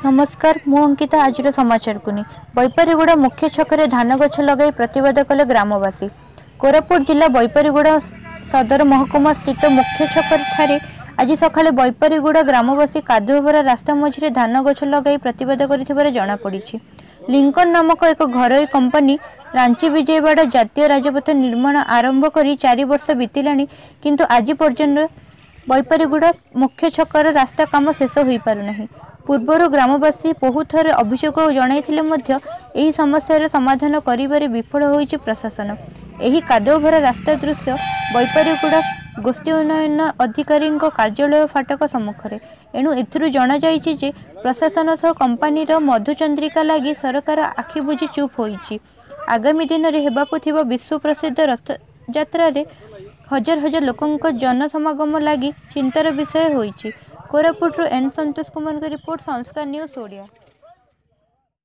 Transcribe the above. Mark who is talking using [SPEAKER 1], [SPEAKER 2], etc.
[SPEAKER 1] नमस्कार मु अंकिता आज समाचार कुनी बैपारीगुड़ा मुख्य छकरे धान गछ लगे प्रतिवाद कले ग्रामवासी। कोरापुट जिला बैपारीगुड़ा सदर महकुमा स्थित मुख्य छकर ठारे आज सकाळे बैपारीगुड़ा ग्रामवासी कादुभरा रास्ता मझिरे धान गछ लगे प्रतिवाद करिथिबार जणा पड़िछि। लिंकन नामक एक घरोई कंपनी रांची विजयवाड़ा जातीय राजपथ निर्माण आरंभ करी 4 वर्ष बीतिलानी किंतु आज पर्यंत बैपारीगुड़ा मुख्य छकर रास्ता काम शेष हो पारुनाही। पूर्वर ग्रामवासी बहु थर अभियोग जणाइथिले मध्य एही समस्यार समाधान करिबारे विफल होइछि प्रशासन। एही कादोभरा रास्ता दृश्य बैपारीगुड़ा गोष्ठी उन्नयन अधिकारी कार्यालय फाटक सम्मुखें। एणु एथिरु जणा जाइछि जे प्रशासन सह कंपनीर मधुचंद्रिका लागि सरकार आखिबुझी चुप होइछि। आगामी दिन में हेबाकु थिबा विश्व प्रसिद्ध रथयात्रा रे हजार हजार लोकंक जनसमागम लगी चिंतार विषय होइछि। कोरापुट एन संतोष कुमार का रिपोर्ट संस्कार न्यूज ओडिया।